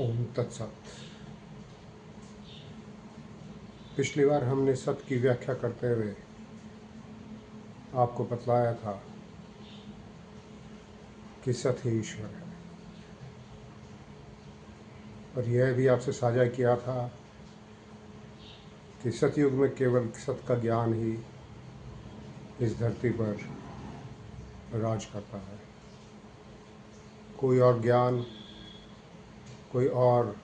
ओम तत्सत। पिछली बार हमने सत की व्याख्या करते हुए आपको बतलाया था कि सत ही ईश्वर है, और यह भी आपसे साझा किया था कि सतयुग में केवल सत का ज्ञान ही इस धरती पर राज करता है। कोई और ज्ञान, कोई और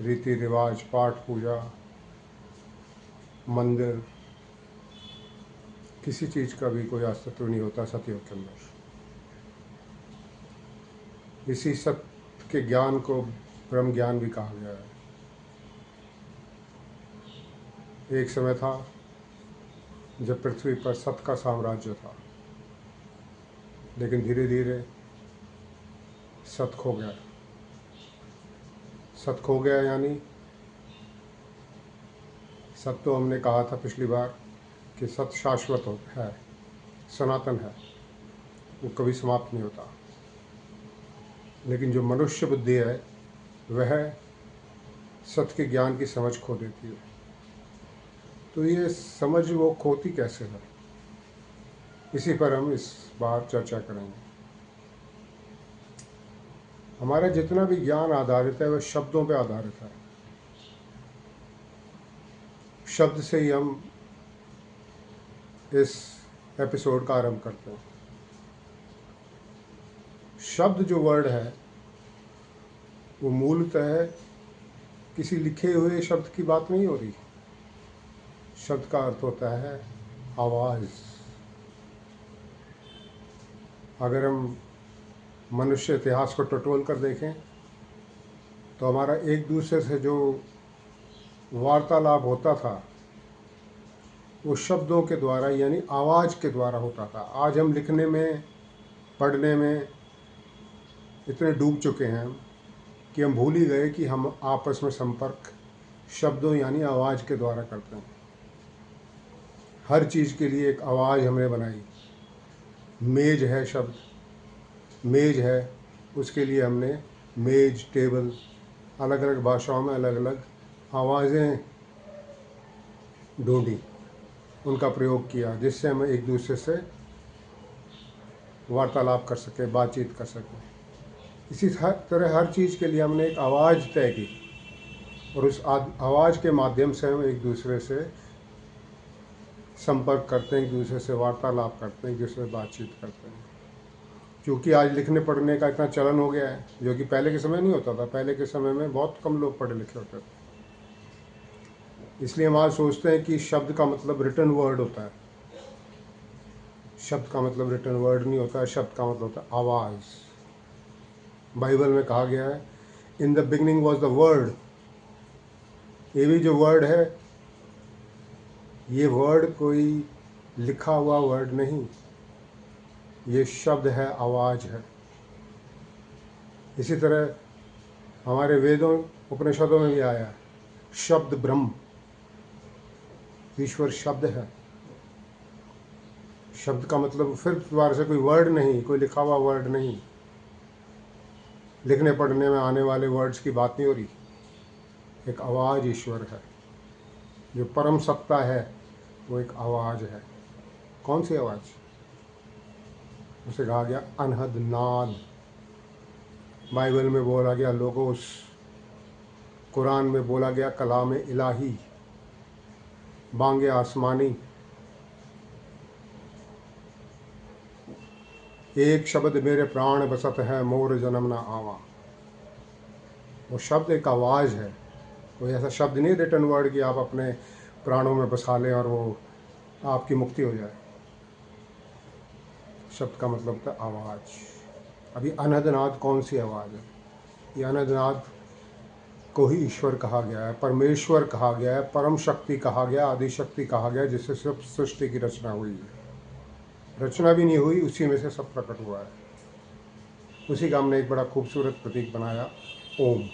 रीति रिवाज, पाठ पूजा, मंदिर, किसी चीज़ का भी कोई अस्तित्व नहीं होता सतयुग के अंदर। इसी सत्य के ज्ञान को ब्रह्म ज्ञान भी कहा गया है। एक समय था जब पृथ्वी पर सत्य का साम्राज्य था, लेकिन धीरे धीरे सत्य खो गया। सत्य खो गया यानी सत्य, तो हमने कहा था पिछली बार कि सत्य शाश्वत है, सनातन है, वो कभी समाप्त नहीं होता। लेकिन जो मनुष्य बुद्धि है वह सत्य के ज्ञान की समझ खो देती है। तो ये समझ वो खोती कैसे है, इसी पर हम इस बार चर्चा करेंगे। हमारा जितना भी ज्ञान आधारित है वह शब्दों पर आधारित है। शब्द से ही हम इस एपिसोड का आरंभ करते हैं। शब्द जो वर्ड है वो मूलतः किसी लिखे हुए शब्द की बात नहीं हो रही। शब्द का अर्थ होता है आवाज़। अगर हम मनुष्य इतिहास को टटोल कर देखें तो हमारा एक दूसरे से जो वार्तालाप होता था वो शब्दों के द्वारा यानी आवाज़ के द्वारा होता था। आज हम लिखने में, पढ़ने में इतने डूब चुके हैं कि हम भूल ही गए कि हम आपस में संपर्क शब्दों यानी आवाज़ के द्वारा करते हैं। हर चीज़ के लिए एक आवाज़ हमने बनाई। मेज है शब्द, मेज है, उसके लिए हमने मेज, टेबल, अलग अलग भाषाओं में अलग अलग आवाज़ें ढूंढी, उनका प्रयोग किया, जिससे हम एक दूसरे से वार्तालाप कर सकें, बातचीत कर सकें। इसी तरह हर चीज़ के लिए हमने एक आवाज़ तय की, और उस आवाज़ के माध्यम से हम एक दूसरे से संपर्क करते हैं, एक दूसरे से वार्तालाप करते हैं, एक दूसरे से बातचीत करते हैं। क्योंकि आज लिखने पढ़ने का इतना चलन हो गया है, जो कि पहले के समय नहीं होता था। पहले के समय में बहुत कम लोग पढ़े लिखे होते थे। इसलिए हम आज सोचते हैं कि शब्द का मतलब रिटन वर्ड होता है। शब्द का मतलब रिटन वर्ड नहीं होता है, शब्द का मतलब होता है आवाज़। बाइबल में कहा गया है in the beginning was the word. ये भी जो वर्ड है, ये वर्ड कोई लिखा हुआ वर्ड नहीं, ये शब्द है, आवाज़ है। इसी तरह हमारे वेदों, उपनिषदों में भी आया है शब्द ब्रह्म। ईश्वर शब्द है। शब्द का मतलब फिर दोबारा से कोई वर्ड नहीं, कोई लिखा हुआ वर्ड नहीं, लिखने पढ़ने में आने वाले वर्ड्स की बात नहीं हो रही। एक आवाज़ ईश्वर है। जो परम सत्ता है वो एक आवाज़ है। कौन सी आवाज़? उसे कहा गया अनहद नाद। बाइबल में बोला गया लोगोस, कुरान में बोला गया कलाम इलाही, बांगे आसमानी। एक शब्द मेरे प्राण बसत है, मोर जन्म ना आवा। वो शब्द एक आवाज़ है। कोई ऐसा शब्द नहीं रिटन वर्ड कि आप अपने प्राणों में बसा लें और वो आपकी मुक्ति हो जाए। शब्द का मतलब था आवाज़। अभी अनहदनाद कौन सी आवाज़ है? ये अनहदनाद को ही ईश्वर कहा गया है, परमेश्वर कहा गया है, परम शक्ति कहा गया, आदि शक्ति कहा गया, जिससे सब सृष्टि की रचना हुई है। रचना भी नहीं हुई, उसी में से सब प्रकट हुआ है। उसी का हमने एक बड़ा खूबसूरत प्रतीक बनाया, ओम।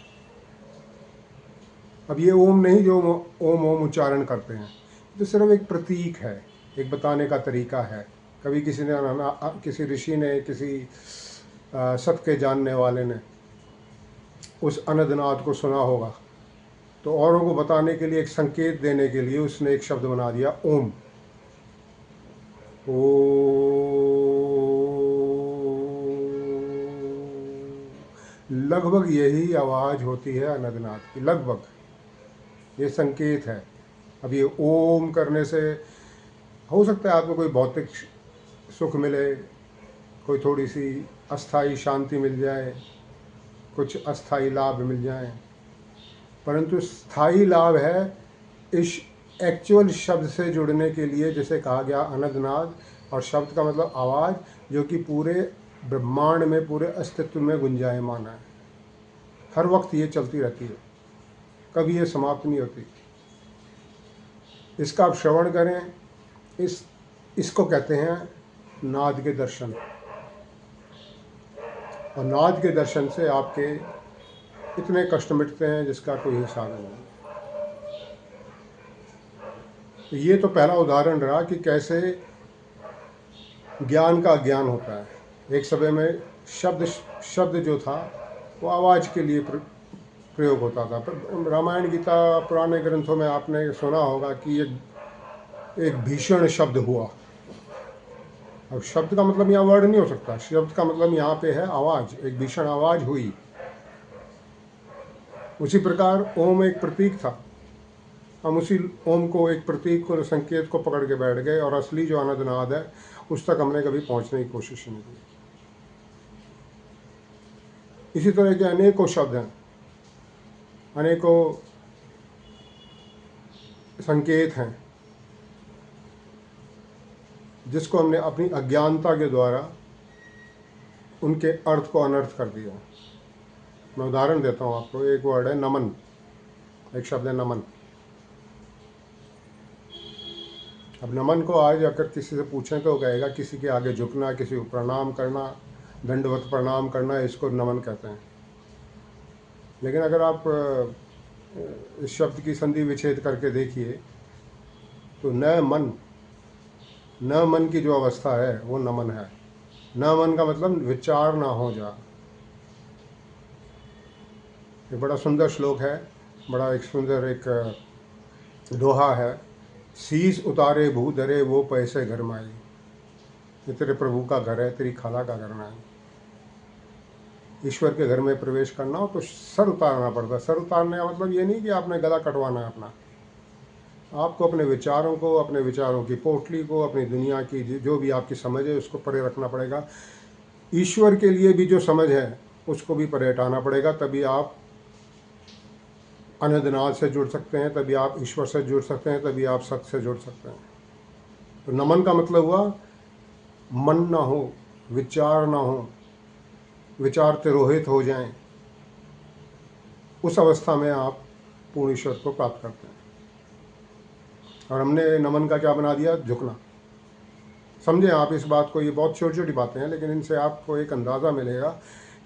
अब ये ओम नहीं जो ओम ओम उच्चारण करते हैं, तो सिर्फ एक प्रतीक है, एक बताने का तरीका है। कभी किसी ने, किसी ऋषि ने, किसी सत्य के जानने वाले ने उस अनंतनाद को सुना होगा, तो औरों को बताने के लिए, एक संकेत देने के लिए उसने एक शब्द बना दिया, ओम। ओ लगभग यही आवाज़ होती है अनंतनाद की, लगभग ये संकेत है। अब ये ओम करने से हो सकता है आपको कोई भौतिक सुख मिले, कोई थोड़ी सी अस्थाई शांति मिल जाए, कुछ अस्थाई लाभ मिल जाए, परंतु स्थाई लाभ है इस एक्चुअल शब्द से जुड़ने के लिए, जैसे कहा गया अनंतनाद, और शब्द का मतलब आवाज़, जो कि पूरे ब्रह्मांड में, पूरे अस्तित्व में गुंजायमान है। हर वक्त ये चलती रहती है, कभी ये समाप्त नहीं होती। इसका आप श्रवण करें, इसको कहते हैं नाद के दर्शन। और नाद के दर्शन से आपके इतने कष्ट मिटते हैं जिसका कोई हिसाब नहीं। तो ये तो पहला उदाहरण रहा कि कैसे ज्ञान का अज्ञान होता है। एक समय में शब्द जो था वो आवाज़ के लिए प्रयोग होता था। पर रामायण गीता पुराने ग्रंथों में आपने सुना होगा कि ये एक भीषण शब्द हुआ। अब शब्द का मतलब यहाँ वर्ड नहीं हो सकता, शब्द का मतलब यहाँ पे है आवाज़, एक भीषण आवाज़ हुई। उसी प्रकार ओम एक प्रतीक था, हम उसी ओम को, एक प्रतीक को, संकेत को पकड़ के बैठ गए, और असली जो अनंतनाद है उस तक हमने कभी पहुंचने की कोशिश नहीं की। इसी तरह के अनेकों शब्द हैं, अनेकों संकेत हैं, जिसको हमने अपनी अज्ञानता के द्वारा उनके अर्थ को अनर्थ कर दिया। मैं उदाहरण देता हूँ आपको। एक वर्ड है नमन, एक शब्द है नमन। अब नमन को आज अगर किसी से पूछें तो कहेगा किसी के आगे झुकना, किसी को प्रणाम करना, दंडवत प्रणाम करना, इसको नमन कहते हैं। लेकिन अगर आप इस शब्द की संधि विच्छेद करके देखिए तो न मन की जो अवस्था है वो नमन है। न मन का मतलब विचार ना हो जा। ये बड़ा सुंदर श्लोक है, बड़ा एक सुंदर एक दोहा है। शीश उतारे भू धरे वो पैसे घर माई। ये तेरे प्रभु का घर है, तेरी खाला का घर नहीं। ईश्वर के घर में प्रवेश करना हो तो सर उतारना पड़ता है। सर उतारने का मतलब ये नहीं कि आपने गला कटवाना है अपना। आपको अपने विचारों को, अपने विचारों की पोटली को, अपनी दुनिया की जो भी आपकी समझ है उसको परे रखना पड़ेगा। ईश्वर के लिए भी जो समझ है उसको भी परे हटाना पड़ेगा। तभी आप अनंतनाद से जुड़ सकते हैं, तभी आप ईश्वर से जुड़ सकते हैं, तभी आप सत्य से जुड़ सकते हैं। तो नमन का मतलब हुआ मन ना हो, विचार ना हो, विचार तिरोहित हो जाएं, उस अवस्था में आप पूर्ण ईश्वर को प्राप्त करते हैं। और हमने नमन का क्या बना दिया? झुकना। समझें आप इस बात को, ये बहुत छोटी छोटी बातें हैं, लेकिन इनसे आपको एक अंदाज़ा मिलेगा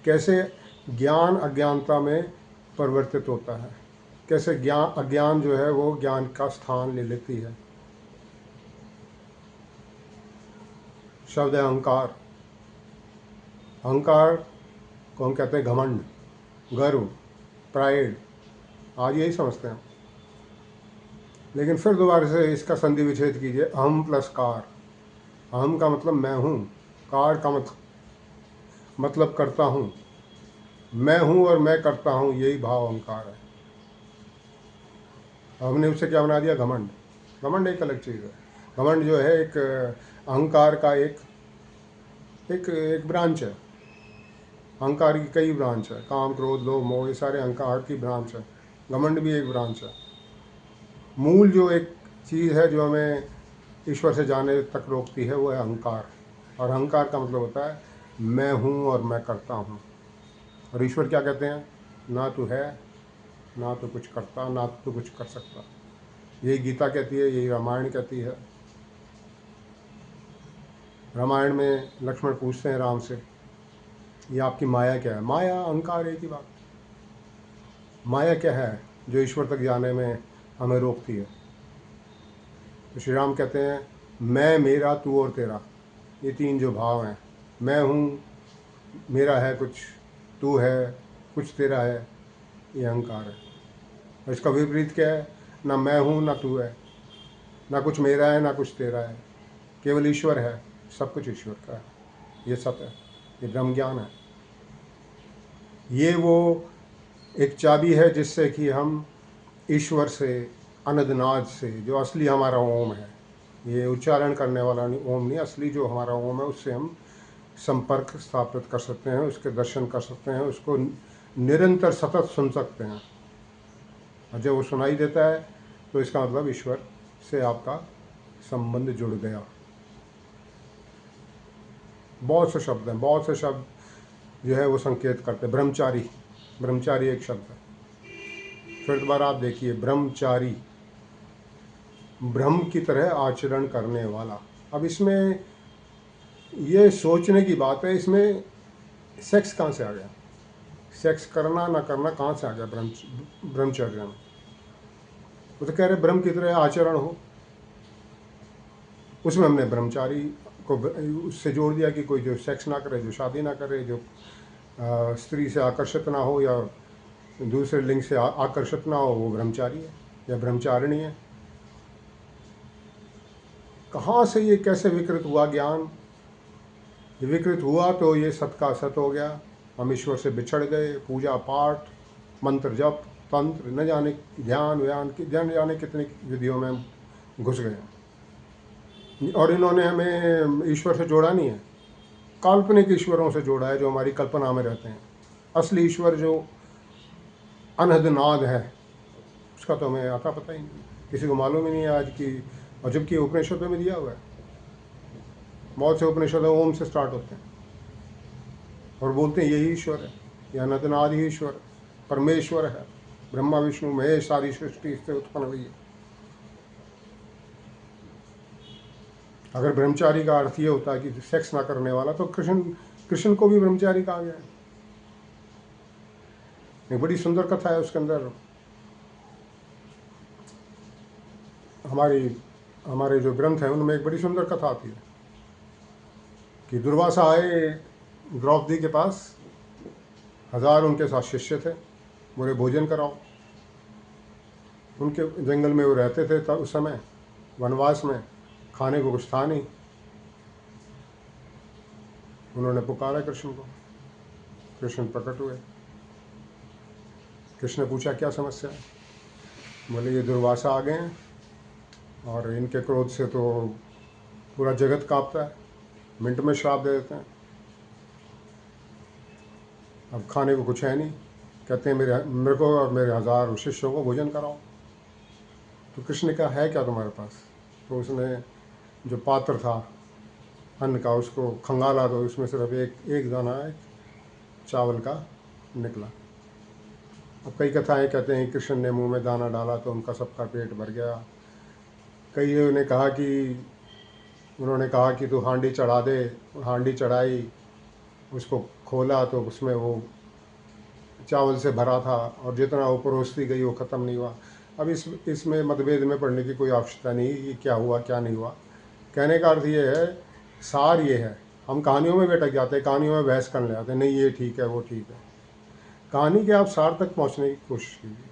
कैसे ज्ञान अज्ञानता में परिवर्तित होता है, कैसे अज्ञान जो है वो ज्ञान का स्थान ले लेती है। शब्द है अहंकार। अहंकार को हम कहते हैं घमंड, गर्व, प्राइड, आज यही समझते हैं। लेकिन फिर दोबारा से इसका संधि विच्छेद कीजिए। अहम प्लस कार। अहम का मतलब मैं हूँ, कार का मतलब करता हूँ। मैं हूँ और मैं करता हूँ, यही भाव अहंकार है। हमने उसे क्या बना दिया? घमंड। घमंड एक अलग चीज़ है। घमंड जो है एक अहंकार का एक एक एक ब्रांच है। अहंकार की कई ब्रांच है, काम क्रोध लोभ मोह, ये सारे अहंकार की ब्रांच है। घमंड भी एक ब्रांच है। मूल जो एक चीज़ है जो हमें ईश्वर से जाने तक रोकती है वो है अहंकार। और अहंकार का मतलब होता है मैं हूँ और मैं करता हूँ। और ईश्वर क्या कहते हैं? ना तू है, ना तो कुछ करता, ना तो कुछ कर सकता। यही गीता कहती है, यही रामायण कहती है। रामायण में लक्ष्मण पूछते हैं राम से, ये आपकी माया क्या है? माया अहंकार, एक ही बात। माया क्या है जो ईश्वर तक जाने में हमें रोकती है? तो श्री राम कहते हैं मैं, मेरा, तू और तेरा, ये तीन जो भाव हैं। मैं हूँ, मेरा है कुछ, तू है कुछ, तेरा है। ये अहंकार है। और इसका विपरीत क्या है? ना मैं हूँ ना तू है, ना कुछ मेरा है ना कुछ तेरा है, केवल ईश्वर है, सब कुछ ईश्वर का है, ये सत है, ये ब्रह्म ज्ञान है। ये वो एक चाबी है जिससे कि हम ईश्वर से, अनदनाद से, जो असली हमारा ओम है, ये उच्चारण करने वाला नहीं ओम नहीं, असली जो हमारा ओम है, उससे हम संपर्क स्थापित कर सकते हैं, उसके दर्शन कर सकते हैं, उसको निरंतर सतत सुन सकते हैं। और जब वो सुनाई देता है तो इसका मतलब ईश्वर से आपका संबंध जुड़ गया। बहुत से शब्द हैं, बहुत से शब्द जो है वो संकेत करते हैं। ब्रह्मचारी, ब्रह्मचारी एक शब्द है। फिर दोबारा आप देखिए, ब्रह्मचारी, ब्रह्म की तरह आचरण करने वाला। अब इसमें ये सोचने की बात है, इसमें सेक्स कहाँ से आ गया? सेक्स करना ना करना कहाँ से आ गया ब्रह्मचर्य में? वो तो कह रहे ब्रह्म की तरह आचरण हो, उसमें हमने ब्रह्मचारी को उससे जोड़ दिया कि कोई जो सेक्स ना करे, जो शादी ना करे, जो स्त्री से आकर्षित ना हो या दूसरे लिंग से आकर्षित ना हो, वो ब्रह्मचारी है या ब्रह्मचारिणी है। कहाँ से ये कैसे विकृत हुआ ज्ञान? ये विकृत हुआ तो ये सत का असत हो गया, हम ईश्वर से बिछड़ गए। पूजा पाठ, मंत्र जप, तंत्र, न जाने ध्यान व्यान की न जाने कितनी विधियों में हम घुस गए। और इन्होंने हमें ईश्वर से जोड़ा नहीं है, काल्पनिक ईश्वरों से जोड़ा है जो हमारी कल्पना में रहते हैं। असली ईश्वर जो अनहदनाद है, उसका तो हमें आता पता ही नहीं, किसी को मालूम ही नहीं है आज की। और जबकि उपनिषदों में दिया हुआ है, बहुत से उपनिषद ओम से स्टार्ट होते हैं और बोलते हैं यही ईश्वर है, यह अनंतनाद ही ईश्वर, परमेश्वर है, ब्रह्मा विष्णु महेश, सारी सृष्टि इससे उत्पन्न हुई है। अगर ब्रह्मचारी का अर्थ ये होता है कि सेक्स ना करने वाला, तो कृष्ण को भी ब्रह्मचारी कहा गया है। एक बड़ी सुंदर कथा है उसके अंदर। हमारे जो ग्रंथ हैं उनमें एक बड़ी सुंदर कथा आती है कि दुर्वासा आए द्रौपदी के पास, 1000 उनके साथ शिष्य थे, बोले भोजन कराओ। उनके जंगल में वो रहते थे तब, उस समय वनवास में खाने को कुछ था नहीं। उन्होंने पुकारा कृष्ण को, कृष्ण प्रकट हुए। कृष्ण ने पूछा क्या समस्या है? बोले ये दुर्वासा आ गए हैं और इनके क्रोध से तो पूरा जगत कांपता है, मिनट में श्राप दे देते हैं। अब खाने को कुछ है नहीं, कहते हैं मेरे को और मेरे 1000 शिष्यों को भोजन कराओ। तो कृष्ण ने कहा है क्या तुम्हारे पास? तो उसने जो पात्र था अन्न का उसको खंगाला, तो उसमें सिर्फ एक दाना एक चावल का निकला। अब कई कथाएं कहते हैं कृष्ण ने मुंह में दाना डाला तो उनका सबका पेट भर गया। कई ने कहा कि उन्होंने कहा कि तू हांडी चढ़ा दे, हांडी चढ़ाई, उसको खोला तो उसमें वो चावल से भरा था और जितना वो परोसती गई वो ख़त्म नहीं हुआ। अब इसमें मतभेद में पड़ने की कोई आवश्यकता नहीं कि क्या हुआ क्या नहीं हुआ। कहने का अर्थ ये है, सार ये है, हम कहानियों में भटक जाते हैं, कहानियों में बहस करने जाते हैं, नहीं ये ठीक है वो ठीक है। कहानी के आप सार तक पहुंचने की कोशिश कीजिए।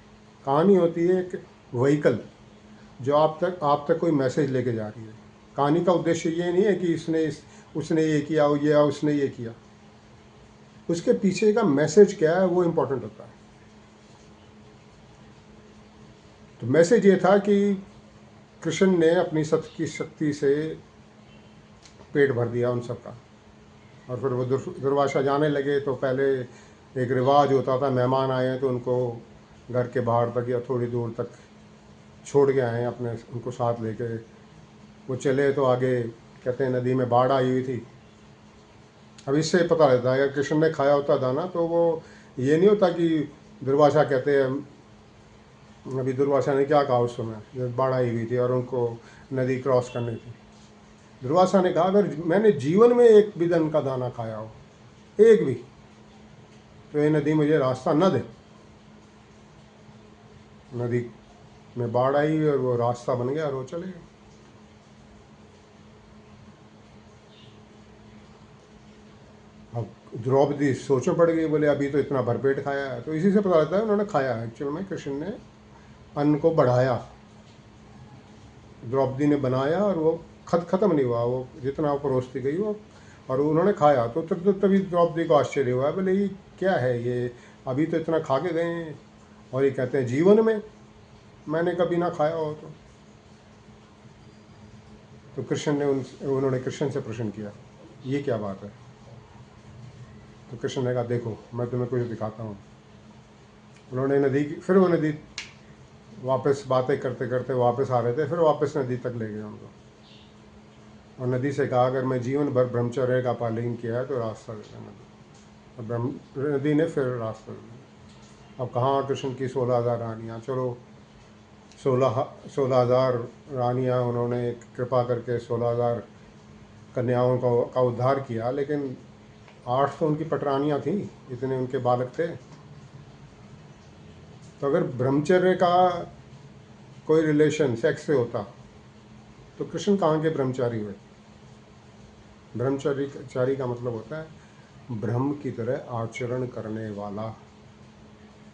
कहानी होती है एक व्हीकल जो आप तक कोई मैसेज लेके जा रही है। कहानी का उद्देश्य ये नहीं है कि उसने ये किया, उसने ये किया। उसके पीछे का मैसेज क्या है वो इम्पोर्टेंट होता है। तो मैसेज ये था कि कृष्ण ने अपनी सत की शक्ति से पेट भर दिया उन सबका। और फिर वो दुर्वासा जाने लगे तो पहले एक रिवाज होता था, मेहमान आए हैं तो उनको घर के बाहर तक या थोड़ी दूर तक छोड़ के आए अपने, उनको साथ लेके वो चले। तो आगे कहते हैं नदी में बाढ़ आई हुई थी। अब इससे पता लगता है अगर कृष्ण ने खाया होता दाना तो वो ये नहीं होता कि दुर्वासा कहते हैं, अभी दुर्वासा ने क्या कहा उस समय जब बाढ़ आई हुई थी और उनको नदी क्रॉस करनी थी। दुर्वासा ने कहा अगर मैंने जीवन में एक भी दन का दाना खाया हो, एक भी, तो ये नदी मुझे रास्ता न दे। नदी में बाढ़ आई और वो रास्ता बन गया और वो चले गए। अब द्रौपदी सोचों पड़ गई, बोले अभी तो इतना भरपेट खाया है। तो इसी से पता लगता है उन्होंने खाया है। एक्चुअल में कृष्ण ने अन्न को बढ़ाया, द्रौपदी ने बनाया और वो ख़त्म नहीं हुआ, वो जितना वो परोसती गई वो, और उन्होंने खाया। तो तभी द्रौपदी को आश्चर्य हुआ, बोले ये क्या है, ये अभी तो इतना खा के गए हैं, और ये कहते हैं जीवन में मैंने कभी ना खाया हो। तो कृष्ण ने उन्होंने कृष्ण से प्रश्न किया, ये क्या बात है। तो कृष्ण ने कहा देखो मैं तुम्हें कुछ दिखाता हूँ। उन्होंने नदी की, फिर वो नदी वापस बातें करते करते वापस आ रहे थे, फिर वापस नदी तक ले गए उनको, और नदी से कहा अगर मैं जीवन भर ब्रह्मचर्य का पालन किया है तो रास्ता दे देना। और नदी ने फिर रास्ता दे दिया। अब कहाँ कृष्ण की 16,000 रानियाँ, चलो 16,000 रानियाँ, उन्होंने कृपा करके 16,000 कन्याओं का उद्धार किया, लेकिन 8 तो उनकी पटरानियाँ थीं, इतने उनके बालक थे। तो अगर ब्रह्मचर्य का कोई रिलेशन सेक्स से होता तो कृष्ण कहाँ के ब्रह्मचारी हुए। ब्रह्मचारी का मतलब होता है ब्रह्म की तरह आचरण करने वाला।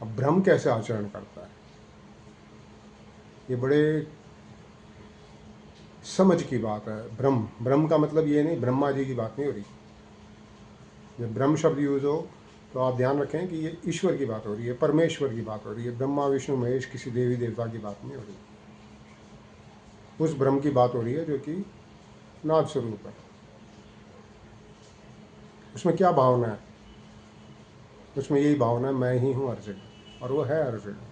अब ब्रह्म कैसे आचरण करता है, ये बड़े समझ की बात है। ब्रह्म का मतलब ये नहीं, ब्रह्मा जी की बात नहीं हो रही। जब ब्रह्म शब्द यूज हो तो आप ध्यान रखें कि ये ईश्वर की बात हो रही है, परमेश्वर की बात हो रही है। ब्रह्मा विष्णु महेश किसी देवी देवता की बात नहीं हो रही। उस ब्रह्म की बात हो रही है जो कि नाद स्वरूप है। उसमें क्या भावना है, उसमें यही भावना है मैं ही हूँ हर जगह, और वो है हर जगह।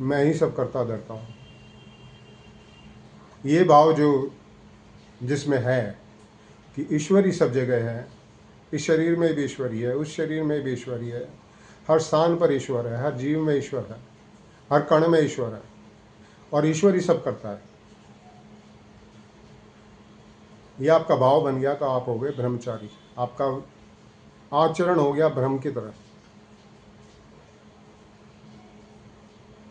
मैं ही सब करता धरता हूँ, ये भाव जो जिसमें है कि ईश्वर ही सब जगह है, इस शरीर में भी ईश्वरी है, उस शरीर में भी ईश्वरी है, हर स्थान पर ईश्वर है, हर जीव में ईश्वर है, हर कण में ईश्वर है, और ईश्वर ही सब करता है। ये आपका भाव बन गया तो आप हो गए ब्रह्मचारी, आपका आचरण हो गया ब्रह्म की तरह।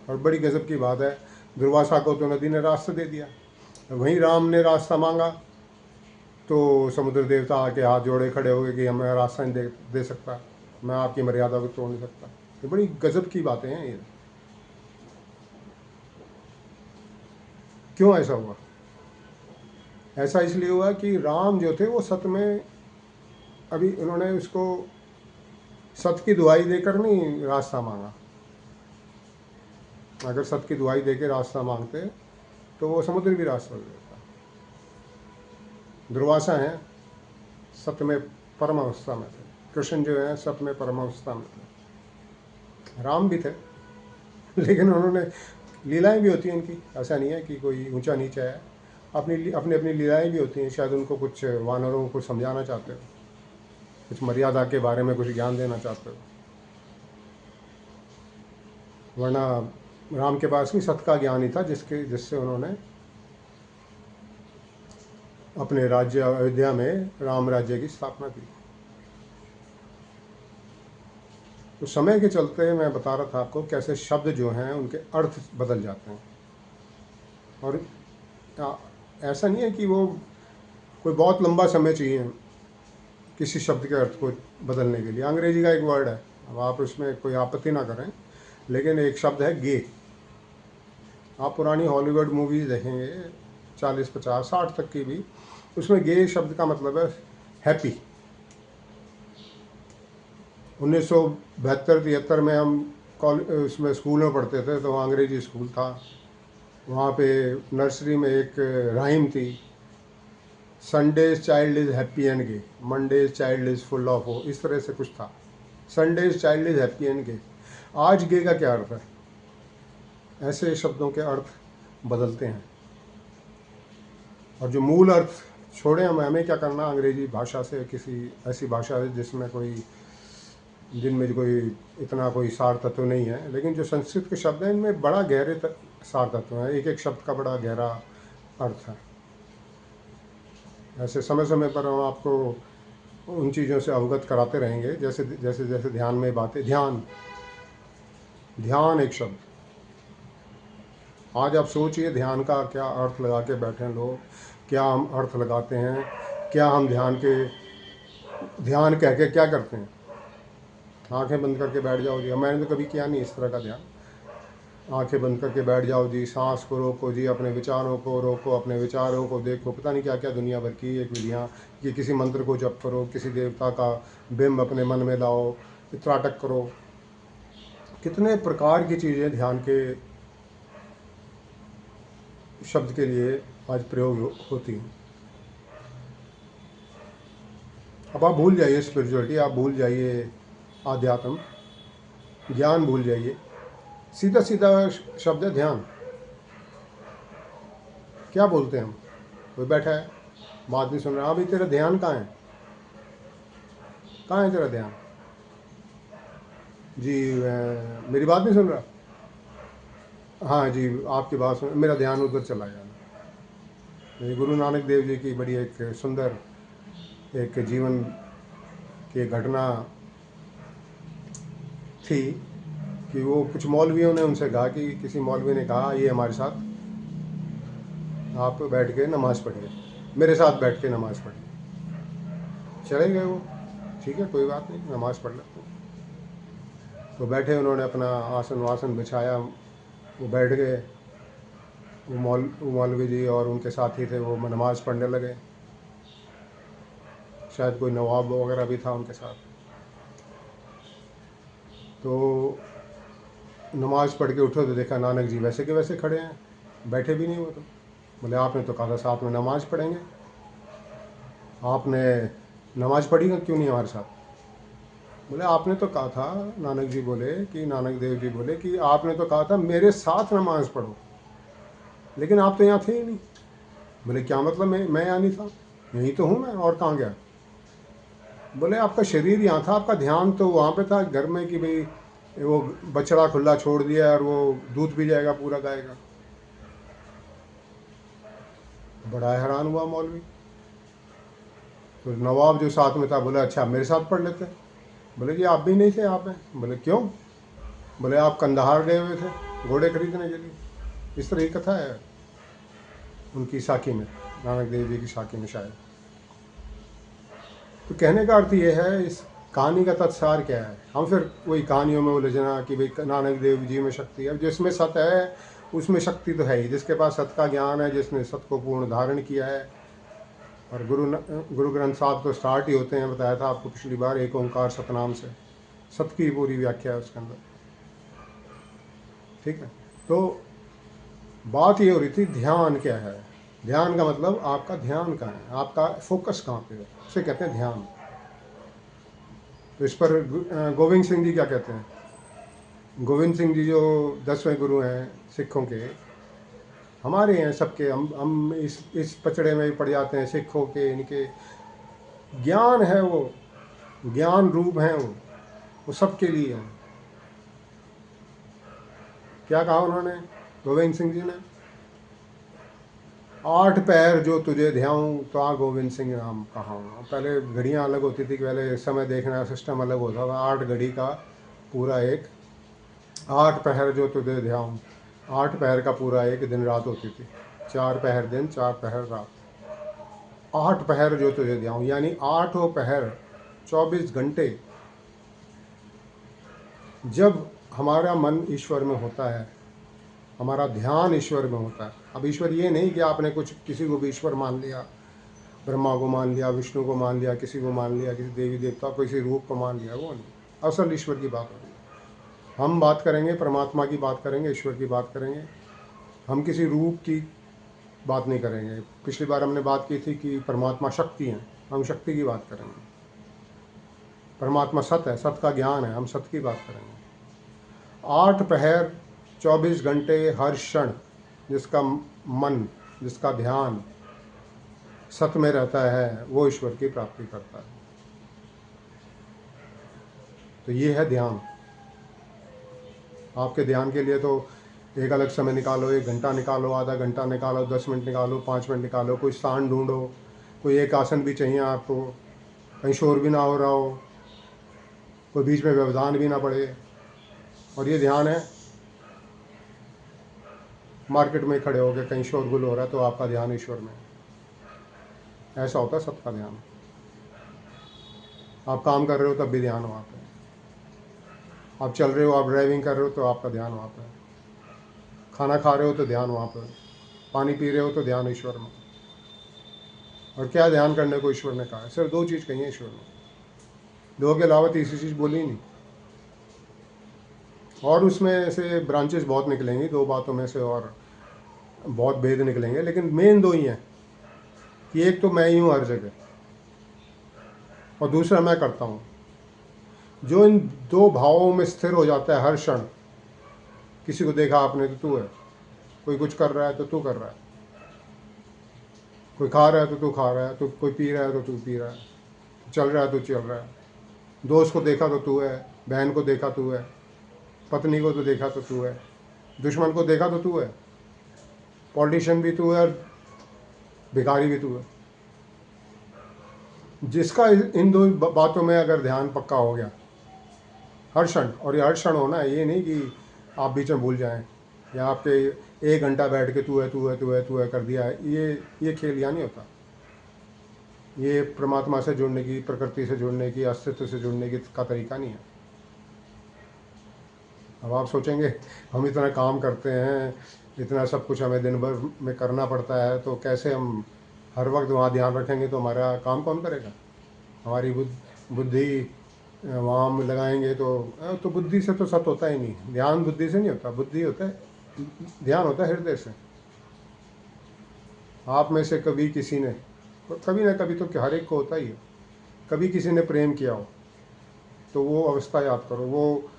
और बड़ी गजब की बात है, दुर्वासा को तो नदी ने रास्ता दे दिया, वहीं राम ने रास्ता मांगा तो समुद्र देवता आके हाथ जोड़े खड़े हो गए कि हमें रास्ता नहीं दे सकता, मैं आपकी मर्यादा को तोड़ नहीं सकता। ये बड़ी गजब की बातें हैं ये। क्यों ऐसा हुआ? ऐसा इसलिए हुआ कि राम जो थे वो सत्य में, अभी उन्होंने उसको सत्य की दुहाई देकर नहीं रास्ता मांगा। अगर सत्य की दुहाई देकर रास्ता मांगते तो वो समुद्र भी रास्ता दे देता। दुर्वासा हैं सत्य में परम अवस्था में थे, कृष्ण जो है सत्य में परम अवस्था में थे, राम भी थे, लेकिन उन्होंने लीलाएं भी होती हैं इनकी, ऐसा नहीं है कि कोई ऊंचा नीचा है, अपनी अपनी अपनी लीलाएं भी होती हैं। शायद उनको कुछ वानरों को समझाना चाहते हो, कुछ मर्यादा के बारे में कुछ ज्ञान देना चाहते हो, वरना राम के पास भी सत्य का ज्ञान ही था जिससे उन्होंने अपने राज्य अयोध्या में राम राज्य की स्थापना की। तो समय के चलते मैं बता रहा था आपको कैसे शब्द जो हैं उनके अर्थ बदल जाते हैं, और ऐसा नहीं है कि वो कोई बहुत लंबा समय चाहिए किसी शब्द के अर्थ को बदलने के लिए। अंग्रेजी का एक वर्ड है, अब आप उसमें कोई आपत्ति ना करें, लेकिन एक शब्द है गे। आप पुरानी हॉलीवुड मूवीज़ देखेंगे 40, 50, 60 तक की भी, उसमें गे शब्द का मतलब है हैप्पी। 1972-73 में हम उसमें स्कूल में पढ़ते थे, तो वहाँ अंग्रेजी स्कूल था, वहाँ पे नर्सरी में एक राइम थी, Sunday's child is happy and gay, Monday's child is full of woe, इस तरह से कुछ था। Sunday's child is happy and gay. आज गे का क्या अर्थ है? ऐसे शब्दों के अर्थ बदलते हैं, और जो मूल अर्थ छोड़े हमें क्या करना अंग्रेजी भाषा से, किसी ऐसी भाषा से जिनमें कोई इतना कोई सार तत्व नहीं है। लेकिन जो संस्कृत के शब्द हैं इनमें बड़ा गहरे सार तत्व हैं, एक एक शब्द का बड़ा गहरा अर्थ है। ऐसे समय समय पर हम आपको उन चीज़ों से अवगत कराते रहेंगे, जैसे जैसे जैसे ध्यान में बातें। ध्यान एक शब्द, आज आप सोचिए ध्यान का क्या अर्थ लगा के बैठे हैं लोग, क्या हम अर्थ लगाते हैं, क्या हम ध्यान के ध्यान कह के क्या करते हैं, आंखें बंद करके बैठ जाओ जी। मैंने तो कभी किया नहीं इस तरह का ध्यान। आंखें बंद करके बैठ जाओ जी, सांस को रोको जी, अपने विचारों को रोको, अपने विचारों को देखो, पता नहीं क्या क्या दुनिया भर की एक विधियाँ, कि किसी मंत्र को जप करो, किसी देवता का बिंब अपने मन में लाओ, त्राटक करो, कितने प्रकार की चीज़ें ध्यान के शब्द के लिए आज प्रयोग होती हैं। अब आप भूल जाइए स्पिरिचुअलिटी, आप भूल जाइए आध्यात्म, ज्ञान भूल जाइए, सीधा सीधा शब्द है ध्यान। क्या बोलते हैं हम, कोई बैठा है बात नहीं सुन रहा, हाँ भाई तेरा ध्यान कहाँ है, कहाँ है तेरा ध्यान जी, मेरी बात नहीं सुन रहा, हाँ जी आपकी बात सुन, मेरा ध्यान उधर चला गया। गुरु नानक देव जी की बड़ी एक सुंदर एक जीवन की घटना थी कि वो कुछ मौलवियों ने उनसे कहा, कि किसी मौलवी ने कहा ये हमारे साथ आप बैठ के नमाज़ पढ़िए, मेरे साथ बैठ के नमाज़ पढ़िए। चले गए वो, ठीक है कोई बात नहीं, नमाज़ पढ़ लेते हैं। तो बैठे, उन्होंने अपना आसन वासन बिछाया, वो बैठ गए। वो मौलवी जी और उनके साथी थे, वो नमाज़ पढ़ने लगे। शायद कोई नवाब वगैरह भी था उनके साथ। तो नमाज़ पढ़ के उठो तो देखा नानक जी वैसे के वैसे खड़े हैं, बैठे भी नहीं वो। तो बोले आपने तो कहा था साथ में नमाज़ पढ़ेंगे, आपने नमाज़ पढ़ी क्यों नहीं हमारे साथ। बोले आपने तो कहा था, नानक जी बोले कि नानक देव जी बोले कि आपने तो कहा था मेरे साथ नमाज़ पढ़ो, लेकिन आप तो यहाँ थे ही नहीं। बोले क्या मतलब, मैं यहाँ नहीं था, यहीं तो हूँ मैं, और कहाँ गया। बोले आपका शरीर यहाँ था, आपका ध्यान तो वहाँ पे था घर में, कि भाई वो बछड़ा खुला छोड़ दिया और वो दूध पी जाएगा पूरा गाय का। बड़ा हैरान हुआ मौलवी। तो नवाब जो साथ में था बोले अच्छा मेरे साथ पढ़ लेते। बोले जी आप भी नहीं थे यहाँ पे। बोले क्यों। बोले आप कंधार गए हुए थे घोड़े खरीदने के लिए। इस तरह की कथा है उनकी साखी में, नानक देव जी की साखी में शायद। तो कहने का अर्थ ये है, इस कहानी का तत्सार क्या है। हम फिर वही कहानियों में उलझना कि भाई नानक देव जी में शक्ति है, जिसमें सत है उसमें शक्ति तो है ही। जिसके पास सत का ज्ञान है, जिसने सत को पूर्ण धारण किया है। और गुरु ग्रंथ साहब तो स्टार्ट ही होते हैं, बताया था आपको पिछली बार, एक ओंकार सतनाम से। सत की पूरी व्याख्या है उसके अंदर, ठीक है। तो बात ये हो रही थी ध्यान क्या है। ध्यान का मतलब आपका ध्यान कहाँ है, आपका फोकस कहाँ पे है, उसे कहते हैं ध्यान। तो इस पर गोविंद सिंह जी क्या कहते हैं। गोविंद सिंह जी जो 10वें गुरु हैं सिखों के, हमारे हैं सबके, हम इस पचड़े में पड़ जाते हैं सिखों के। इनके ज्ञान है, वो ज्ञान रूप हैं, वो सबके लिए हैं। क्या कहा उन्होंने, गोविंद सिंह जी ने, 8 पैर जो तुझे ध्याऊं तो आ गोविंद सिंह नाम कहाऊं। पहले घड़ियां अलग होती थी, पहले समय देखने का सिस्टम अलग होता था। 8 घड़ी का पूरा एक, 8 पहर जो तुझे ध्याऊं, 8 पहर का पूरा एक दिन रात होती थी। 4 पहर दिन, 4 पहर रात। 8 पहर जो तुझे ध्याऊं, यानी 8 पहर 24 घंटे जब हमारा मन ईश्वर में होता है, हमारा ध्यान ईश्वर में होता है। अब ईश्वर ये नहीं कि आपने कुछ किसी को भी ईश्वर मान लिया, ब्रह्मा को मान लिया, विष्णु को मान लिया, किसी को मान लिया, किसी देवी देवता को, किसी रूप को मान लिया, वो नहीं। असल ईश्वर की बात हो रही है। हम बात करेंगे परमात्मा की, बात करेंगे ईश्वर की बात करेंगे, हम किसी रूप की बात नहीं करेंगे। पिछली बार हमने बात की थी कि परमात्मा शक्ति है, हम शक्ति की बात करेंगे। परमात्मा सत है, सत का ज्ञान है, हम सत की बात करेंगे। 8 पहर 24 घंटे हर क्षण जिसका मन, जिसका ध्यान सत में रहता है, वो ईश्वर की प्राप्ति करता है। तो ये है ध्यान। आपके ध्यान के लिए तो एक अलग समय निकालो, 1 घंटा निकालो, आधा घंटा निकालो, 10 मिनट निकालो, 5 मिनट निकालो, कोई स्थान ढूंढो, कोई एक आसन भी चाहिए आपको, कहीं शोर भी ना हो रहा हो, कोई बीच में व्यवधान भी ना पड़े। और ये ध्यान है, मार्केट में खड़े हो गए, कहीं शोरगुल हो रहा है तो आपका ध्यान ईश्वर में, ऐसा होता है सबका ध्यान। आप काम कर रहे हो तब भी ध्यान वहाँ पे, आप चल रहे हो, आप ड्राइविंग कर रहे हो तो आपका ध्यान वहाँ पे, खाना खा रहे हो तो ध्यान वहाँ पे, पानी पी रहे हो तो ध्यान ईश्वर में। और क्या ध्यान करने को ईश्वर ने कहा है? सिर्फ दो चीज़ कही है ईश्वर ने, दो के अलावा तीसरी चीज़ बोली नहीं। और उसमें से ब्रांचेस बहुत निकलेंगी, दो बातों में से और बहुत भेद निकलेंगे, लेकिन मेन दो ही हैं कि एक तो मैं ही हूँ हर जगह, और दूसरा मैं करता हूँ। जो इन दो भावों में स्थिर हो जाता है हर क्षण, किसी को देखा आपने तो तू है, कोई कुछ कर रहा है तो तू कर रहा है, कोई खा रहा है तो तू खा रहा है, तो कोई पी रहा है तो तू पी रहा है, चल रहा है तो चल रहा है, दोस्त को देखा तो तू है, बहन को देखा तू है, पत्नी को तो देखा तो तू है, दुश्मन को देखा तो तू है, पॉलिटिशियन भी तू है और भिखारी भी तू है। जिसका इन दो बातों में अगर ध्यान पक्का हो गया हर क्षण, और ये हर क्षण होना है, ये नहीं कि आप बीच में भूल जाएं या आपके 1 घंटा बैठ के तू है तू है तू है तू है कर दिया है, ये खेल यहाँ नहीं होता। ये परमात्मा से जुड़ने की, प्रकृति से जुड़ने की, अस्तित्व से जुड़ने की का तरीका नहीं है। अब आप सोचेंगे हम इतना काम करते हैं, इतना सब कुछ हमें दिन भर में करना पड़ता है, तो कैसे हम हर वक्त वहाँ ध्यान रखेंगे, तो हमारा काम कौन करेगा? हमारी बुद्धि वहाँ हम लगाएंगे तो बुद्धि से तो सत होता ही नहीं। ध्यान बुद्धि से नहीं होता, बुद्धि होता है, ध्यान होता है हृदय से। आप में से कभी किसी ने, कभी ना कभी तो हर एक को होता ही है, कभी किसी ने प्रेम किया हो तो वो अवस्था याद करो, वो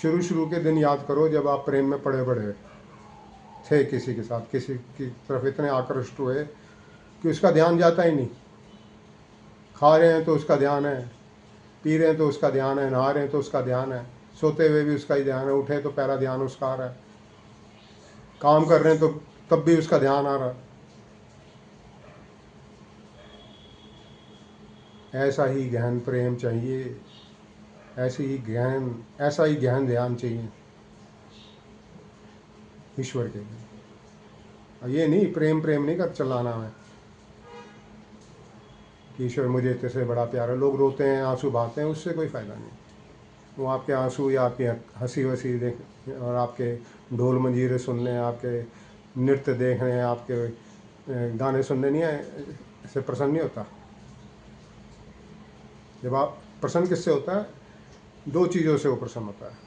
शुरू के दिन याद करो जब आप प्रेम में पड़े पड़े थे किसी के साथ, किसी की तरफ इतने आकृष्ट हुए कि उसका ध्यान जाता ही नहीं। खा रहे हैं तो उसका ध्यान है, पी रहे हैं तो उसका ध्यान है, नहा रहे हैं तो उसका ध्यान है, सोते हुए भी उसका ही ध्यान है, उठे तो पहला ध्यान उसका आ रहा है, काम कर रहे हैं तो तब भी उसका ध्यान आ रहा है। ऐसा ही गहन प्रेम चाहिए, ऐसा ही गहन ध्यान चाहिए ईश्वर के लिए। और ये नहीं प्रेम नहीं कर चलाना है कि ईश्वर मुझे तेरे बड़ा प्यार है। लोग रोते हैं, आंसू बहाते हैं, उससे कोई फ़ायदा नहीं। वो आपके आंसू या आपकी हंसी वसी देख और आपके ढोल मंजीरे सुनने, आपके नृत्य देखने, आपके गाने सुनने नहीं आए, इससे प्रसन्न नहीं होता। जब आप प्रसन्न किससे होता है? दो चीज़ों से वो प्रसन्न होता है,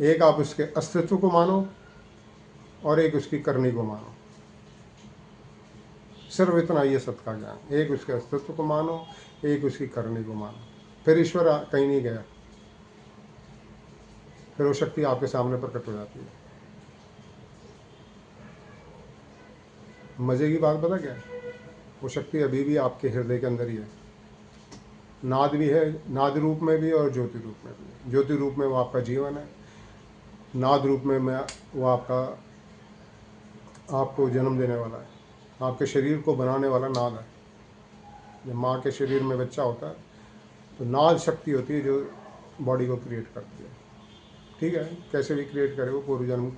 एक आप उसके अस्तित्व को मानो और एक उसकी करनी को मानो। सिर्फ इतना ये सत्य का ज्ञान, एक उसके अस्तित्व को मानो, एक उसकी करनी को मानो। फिर ईश्वर कहीं नहीं गया, फिर वो शक्ति आपके सामने प्रकट हो जाती है। मज़े की बात पता क्या है? वो शक्ति अभी भी आपके हृदय के अंदर ही है। नाद भी है, नाद रूप में भी और ज्योति रूप में भी। ज्योति रूप में वो आपका जीवन है, नाद रूप में वो आपको जन्म देने वाला है, आपके शरीर को बनाने वाला नाद है। जब माँ के शरीर में बच्चा होता है तो नाद शक्ति होती है जो बॉडी को क्रिएट करती है। ठीक है, कैसे भी क्रिएट करे, वो पूर्व जन्म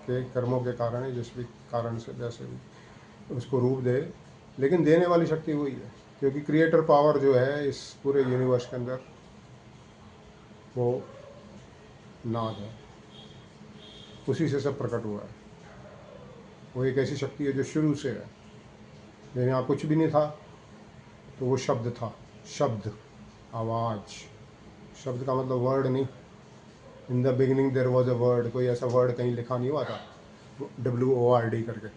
के कर्मों के कारण है, जिस भी कारण से जैसे भी उसको रूप दे, लेकिन देने वाली शक्ति वही है, क्योंकि क्रिएटर पावर जो है इस पूरे यूनिवर्स के अंदर वो नाद है, उसी से सब प्रकट हुआ है। वो एक ऐसी शक्ति है जो शुरू से है। जब यहाँ कुछ भी नहीं था तो वो शब्द था, शब्द, आवाज़। शब्द का मतलब वर्ड नहीं, in the beginning there was a word, कोई ऐसा वर्ड कहीं लिखा नहीं हुआ था WORD करके,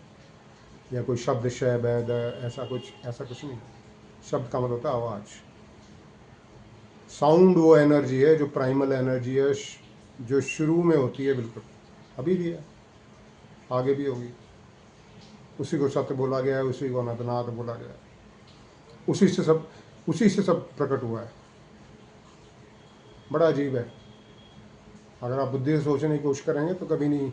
या कोई शब्द शैब है, ऐसा कुछ नहीं। शब्द का मतलब होता है आवाज़। साउंड वो एनर्जी है जो प्राइमल एनर्जी है, जो शुरू में होती है, बिल्कुल अभी भी है, आगे भी होगी। उसी को सत्य बोला गया है, उसी को अनंतनाथ बोला गया है, उसी से सब प्रकट हुआ है। बड़ा अजीब है, अगर आप बुद्धि से सोचने की कोशिश करेंगे तो कभी नहीं